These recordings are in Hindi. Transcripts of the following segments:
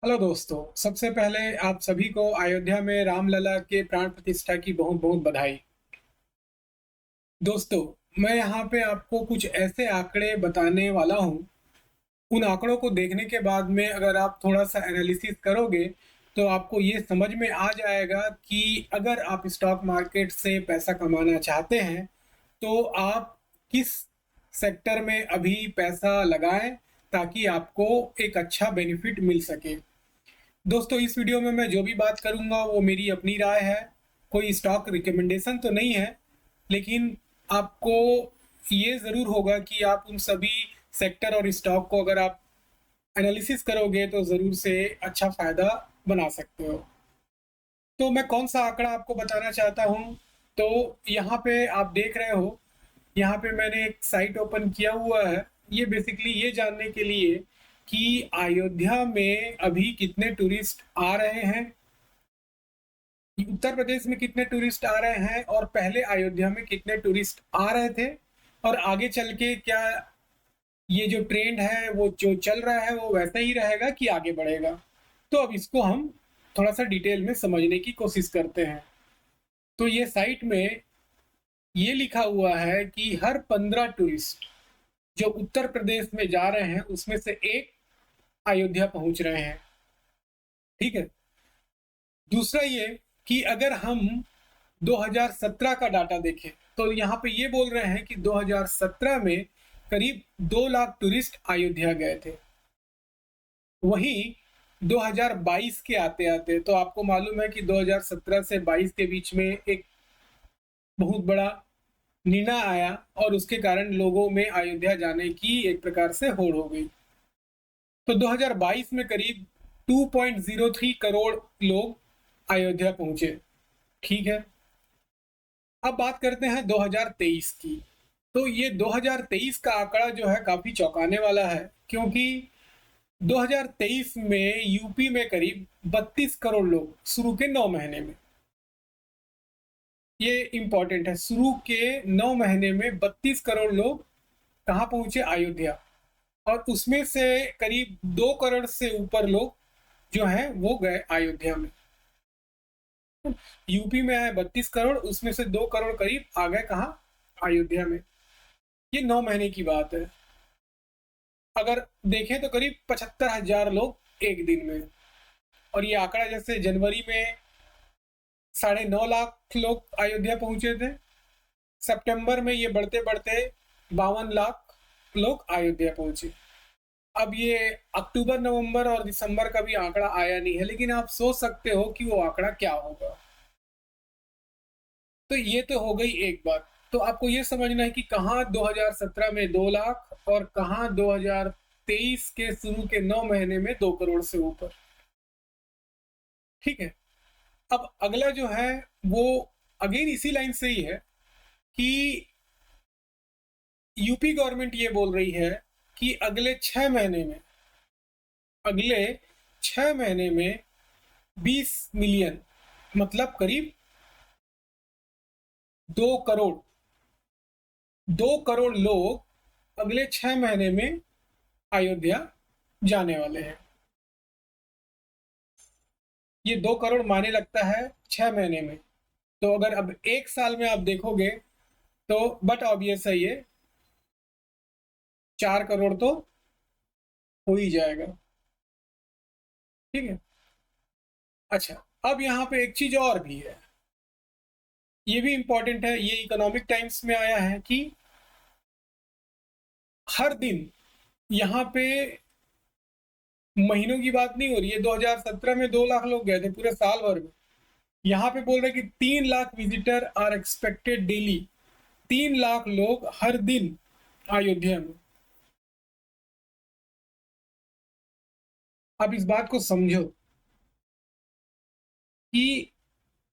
हेलो दोस्तों, सबसे पहले आप सभी को अयोध्या में रामलला के प्राण प्रतिष्ठा की बहुत बहुत बधाई। दोस्तों, मैं यहाँ पे आपको कुछ ऐसे आंकड़े बताने वाला हूँ। उन आंकड़ों को देखने के बाद में अगर आप थोड़ा सा एनालिसिस करोगे तो आपको ये समझ में आ जाएगा कि अगर आप स्टॉक मार्केट से पैसा कमाना चाहते हैं तो आप किस सेक्टर में अभी पैसा लगाएं ताकि आपको एक अच्छा बेनिफिट मिल सके। दोस्तों, इस वीडियो में मैं जो भी बात करूंगा वो मेरी अपनी राय है। कोई स्टॉक रिकमेंडेशन तो नहीं है, लेकिन आपको ये ज़रूर होगा कि आप उन सभी सेक्टर और स्टॉक को अगर आप एनालिसिस करोगे तो ज़रूर से अच्छा फ़ायदा बना सकते हो। तो मैं कौन सा आंकड़ा आपको बताना चाहता हूँ, तो यहाँ पे आप देख रहे हो, यहाँ पे मैंने एक साइट ओपन किया हुआ है। ये बेसिकली ये जानने के लिए कि अयोध्या में अभी कितने टूरिस्ट आ रहे हैं, उत्तर प्रदेश में कितने टूरिस्ट आ रहे हैं और पहले अयोध्या में कितने टूरिस्ट आ रहे थे, और आगे चल के क्या ये जो ट्रेंड है वो जो चल रहा है वो वैसा ही रहेगा कि आगे बढ़ेगा। तो अब इसको हम थोड़ा सा डिटेल में समझने की कोशिश करते हैं। तो ये साइट में ये लिखा हुआ है कि हर 15 टूरिस्ट जो उत्तर प्रदेश में जा रहे हैं उसमें से एक अयोध्या पहुंच रहे हैं। ठीक है। दूसरा ये कि अगर हम 2017 का डाटा देखें तो यहाँ पे ये बोल रहे हैं कि 2017 में करीब 2 लाख टूरिस्ट अयोध्या गए थे। वहीं 2022 के आते आते तो आपको मालूम है कि 2017 से 22 के बीच में एक बहुत बड़ा निर्णय आया और उसके कारण लोगों में अयोध्या जाने की एक प्रकार से होड़ हो गई। तो 2022 में करीब 2.03 करोड़ लोग अयोध्या पहुंचे। ठीक है। अब बात करते हैं 2023 की। तो ये 2023 का आंकड़ा जो है काफी चौंकाने वाला है, क्योंकि 2023 में यूपी में करीब 32 करोड़ लोग शुरू के 9 महीने में, ये इंपॉर्टेंट है, शुरू के 9 महीने में 32 करोड़ लोग कहाँ पहुंचे? अयोध्या। और उसमें से करीब 2 करोड़ से ऊपर लोग जो हैं वो गए अयोध्या में। यूपी में है 32 करोड़, उसमें से 2 करोड़ करीब आ गए कहाँ? अयोध्या में। ये 9 महीने की बात है। अगर देखें तो करीब 75,000 लोग एक दिन में, और ये आंकड़ा जैसे जनवरी में 9.5 लाख लोग अयोध्या पहुंचे थे, सितंबर में ये बढ़ते बढ़ते 52 लाख लोग अयोध्या पहुंचे। अब ये अक्टूबर, नवंबर और दिसंबर का भी आंकड़ा आया नहीं है, लेकिन आप सोच सकते हो कि वो आंकड़ा क्या होगा। तो ये तो हो गई एक बात। तो आपको ये समझना है कि कहाँ 2017 में 2 लाख और कहाँ 2023 के शुरू के 9 महीने में 2 करोड़ से ऊपर। ठीक है। अब अगला जो है वो अगेन इसी लाइन से ही है कि यूपी गवर्नमेंट ये बोल रही है कि अगले 6 महीने में 20 मिलियन, मतलब करीब 2 करोड़, 2 करोड़ लोग अगले 6 महीने में अयोध्या जाने वाले हैं। ये 2 करोड़ माने लगता है 6 महीने में। तो अगर अब एक साल में आप देखोगे तो बट ऑब्वियस है, ये 4 करोड़ तो हो ही जाएगा। ठीक है। अच्छा, अब यहाँ पे एक चीज और भी है, ये भी इंपॉर्टेंट है। ये इकोनॉमिक टाइम्स में आया है कि हर दिन यहाँ पे, महीनों की बात नहीं हो रही है, 2017 में 2 लाख लोग गए थे पूरे साल भर में। यहाँ पे बोल रहे कि 3 lakh visitor are expected daily. 3 lakh लोग हर दिन अयोध्या में। अब इस बात को समझो कि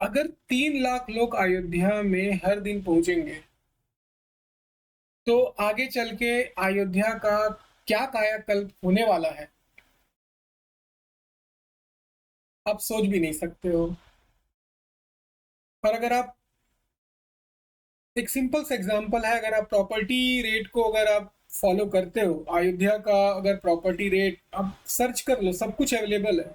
अगर 3 लाख लोग अयोध्या में हर दिन पहुंचेंगे तो आगे चल के अयोध्या का क्या कायाकल्प होने वाला है, आप सोच भी नहीं सकते हो। और अगर आप, एक सिंपल सा एग्जांपल है, अगर आप प्रॉपर्टी रेट को अगर आप फॉलो करते हो, अयोध्या का अगर प्रॉपर्टी रेट आप सर्च कर लो, सब कुछ अवेलेबल है।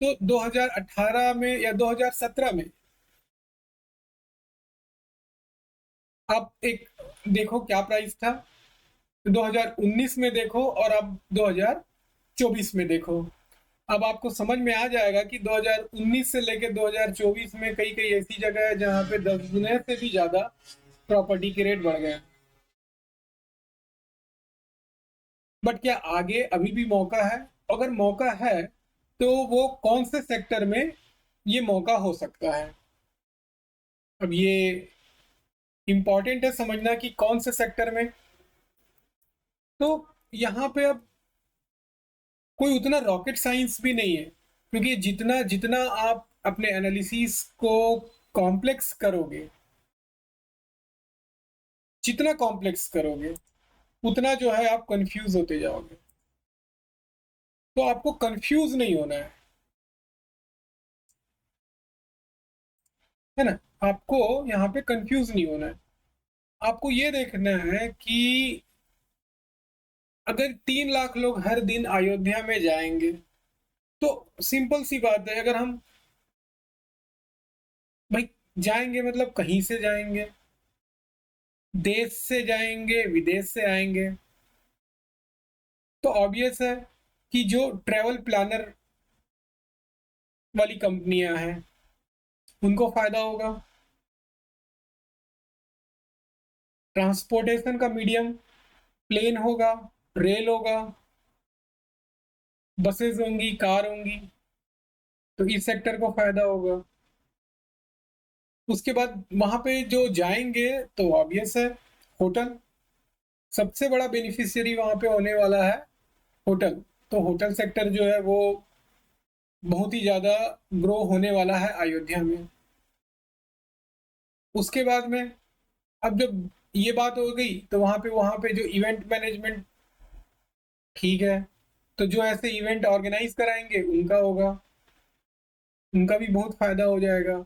तो 2018 में या 2017 में आप एक देखो क्या प्राइस था, 2019 में देखो और अब 2024 में देखो। अब आपको समझ में आ जाएगा कि 2019 से लेकर 2024 में कई कई ऐसी जगह है जहां पे 10 गुने से भी ज्यादा प्रॉपर्टी के रेट बढ़ गए। बट क्या आगे अभी भी मौका है? अगर मौका है तो वो कौन से सेक्टर में ये मौका हो सकता है? अब ये इंपॉर्टेंट है समझना कि कौन से सेक्टर में। तो यहाँ पे अब कोई उतना रॉकेट साइंस भी नहीं है, क्योंकि जितना जितना आप अपने एनालिसिस को कॉम्प्लेक्स करोगे, जितना कॉम्प्लेक्स करोगे उतना जो है आप कंफ्यूज होते जाओगे। तो आपको कंफ्यूज नहीं होना है ना? आपको यहाँ पे कंफ्यूज नहीं होना है। आपको ये देखना है कि अगर 3 लाख लोग हर दिन अयोध्या में जाएंगे, तो सिंपल सी बात है, अगर हम भाई जाएंगे मतलब कहीं से जाएंगे, देश से जाएंगे, विदेश से आएंगे, तो ऑब्वियस है कि जो ट्रैवल प्लानर वाली कंपनियां हैं उनको फायदा होगा। ट्रांसपोर्टेशन का मीडियम प्लेन होगा, रेल होगा, बसेस होंगी, कार होंगी, तो इस सेक्टर को फायदा होगा। उसके बाद वहां पे जो जाएंगे तो ऑब्वियस है होटल, सबसे बड़ा बेनिफिशियरी वहां पे होने वाला है होटल। तो होटल सेक्टर जो है वो बहुत ही ज्यादा ग्रो होने वाला है अयोध्या में। उसके बाद में अब जब ये बात हो गई तो वहां पे जो इवेंट मैनेजमेंट, ठीक है, तो जो ऐसे इवेंट ऑर्गेनाइज कराएंगे उनका होगा, उनका भी बहुत फायदा हो जाएगा।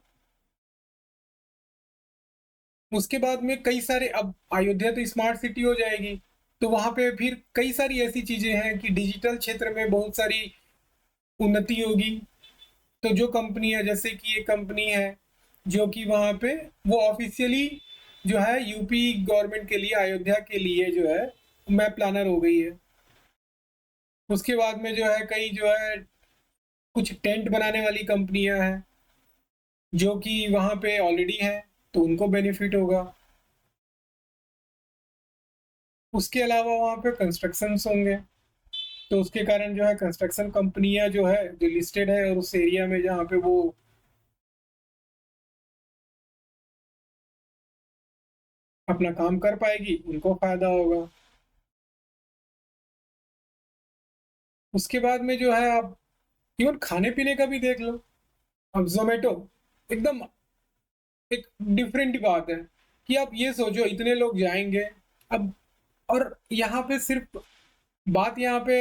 उसके बाद में कई सारे, अब अयोध्या तो स्मार्ट सिटी हो जाएगी, तो वहां पे फिर कई सारी ऐसी चीजें हैं कि डिजिटल क्षेत्र में बहुत सारी उन्नति होगी। तो जो कंपनियां, जैसे कि एक कंपनी है जो कि वहां पे वो ऑफिशियली जो है यूपी गवर्नमेंट के लिए, अयोध्या के लिए जो है मैप प्लानर हो गई है। उसके बाद में जो है कई जो है कुछ टेंट बनाने वाली कंपनियां हैं जो कि वहां पे ऑलरेडी हैं, तो उनको बेनिफिट होगा। उसके अलावा वहां पे कंस्ट्रक्शन होंगे, तो उसके कारण जो है कंस्ट्रक्शन कंपनियां जो है जो लिस्टेड है और उस एरिया में जहाँ पे वो अपना काम कर पाएगी उनको फायदा होगा। उसके बाद में जो है आप इवन खाने पीने का भी देख लो। अब जोमेटो एकदम एक डिफरेंट बात है कि आप ये सोचो इतने लोग जाएंगे। अब और यहाँ पे सिर्फ बात यहाँ पे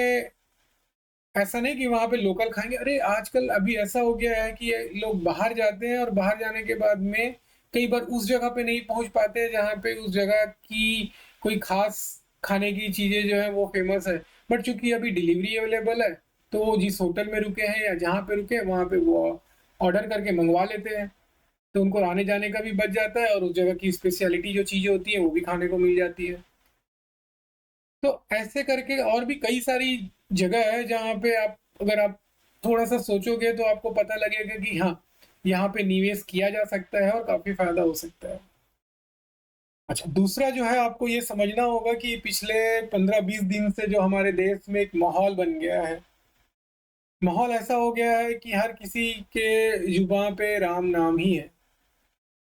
ऐसा नहीं कि वहां पे लोकल खाएंगे। अरे आजकल अभी ऐसा हो गया है कि ये लोग बाहर जाते हैं और बाहर जाने के बाद में कई बार उस जगह पे नहीं पहुंच पाते जहाँ पे उस जगह की कोई खास खाने की चीजें जो है वो फेमस है। बट चूंकि अभी डिलीवरी अवेलेबल है, तो वो जिस होटल में रुके हैं या जहाँ पे रुके हैं वहां पे वो ऑर्डर करके मंगवा लेते हैं, तो उनको आने जाने का भी बच जाता है और उस जगह की स्पेशलिटी जो चीजें होती है वो भी खाने को मिल जाती है। तो ऐसे करके और भी कई सारी जगह है जहाँ पे आप, अगर आप थोड़ा सा सोचोगे तो आपको पता लगेगा कि हाँ, यहाँ पे निवेश किया जा सकता है और काफी फायदा हो सकता है। अच्छा, दूसरा जो है आपको ये समझना होगा कि पिछले 15-20 दिन से जो हमारे देश में एक माहौल बन गया है, माहौल ऐसा हो गया है कि हर किसी के जुबान पे राम नाम ही है।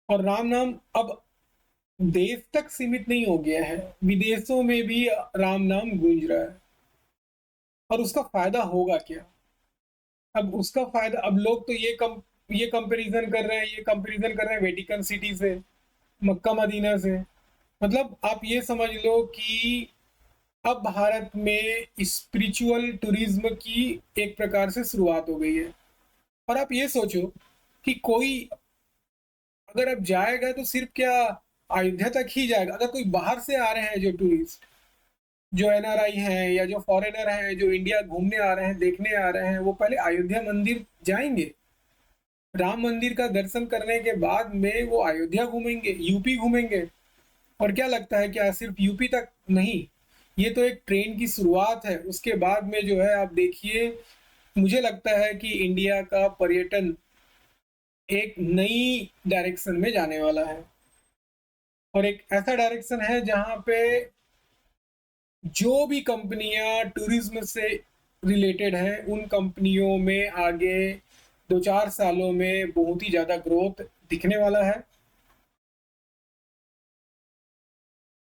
और राम नाम अब देश तक सीमित नहीं हो गया है, विदेशों में भी राम नाम गूंज रहा है। और उसका फायदा होगा क्या? अब उसका फायदा, अब लोग तो ये कंपैरिजन कर रहे हैं, ये कंपैरिजन कर रहे हैं वेटिकन सिटी से, मक्का मदीना से। मतलब आप ये समझ लो कि अब भारत में स्पिरिचुअल टूरिज्म की एक प्रकार से शुरुआत हो गई है। और आप ये सोचो कि कोई अगर अब जाएगा तो सिर्फ क्या अयोध्या तक ही जाएगा? अगर कोई बाहर से आ रहे हैं जो टूरिस्ट, जो एनआरआई हैं या जो फॉरेनर हैं जो इंडिया घूमने आ रहे हैं, देखने आ रहे हैं, वो पहले अयोध्या मंदिर जाएंगे। राम मंदिर का दर्शन करने के बाद में वो अयोध्या घूमेंगे, यूपी घूमेंगे। और क्या लगता है क्या सिर्फ यूपी तक नहीं, ये तो एक ट्रेंड की शुरुआत है। उसके बाद में जो है आप देखिए, मुझे लगता है कि इंडिया का पर्यटन एक नई डायरेक्शन में जाने वाला है, और एक ऐसा डायरेक्शन है जहां पे जो भी कंपनियां टूरिज्म से रिलेटेड हैं, उन कंपनियों में आगे 2-4 सालों में बहुत ही ज़्यादा ग्रोथ दिखने वाला है।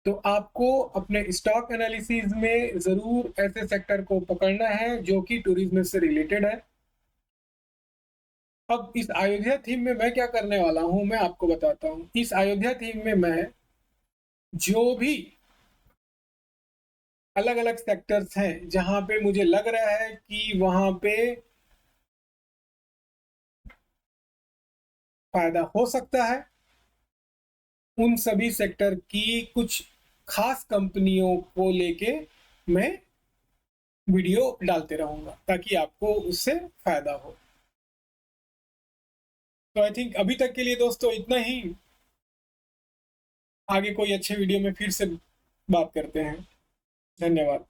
तो आपको अपने स्टॉक एनालिसिस में ज़रूर ऐसे सेक्टर को पकड़ना है जो कि टूरिज्म से रिलेटेड है। अब इस अयोध्या थीम में मैं क्या करने वाला हूँ, मैं आपको बताता हूँ। इस अयोध्या थीम में मैं जो भी अलग-अलग सेक्टर्स हैं, जहाँ पे मुझे लग रहा है कि वहाँ पे फ़ायदा हो सकता है, उन सभी सेक्टर की कुछ खास कंपनियों को लेके मैं वीडियो डालते रहूँगा, ताकि आपको उससे फ़ायदा हो। तो आई थिंक अभी तक के लिए दोस्तों इतना ही। आगे कोई अच्छे वीडियो में फिर से बात करते हैं। धन्यवाद।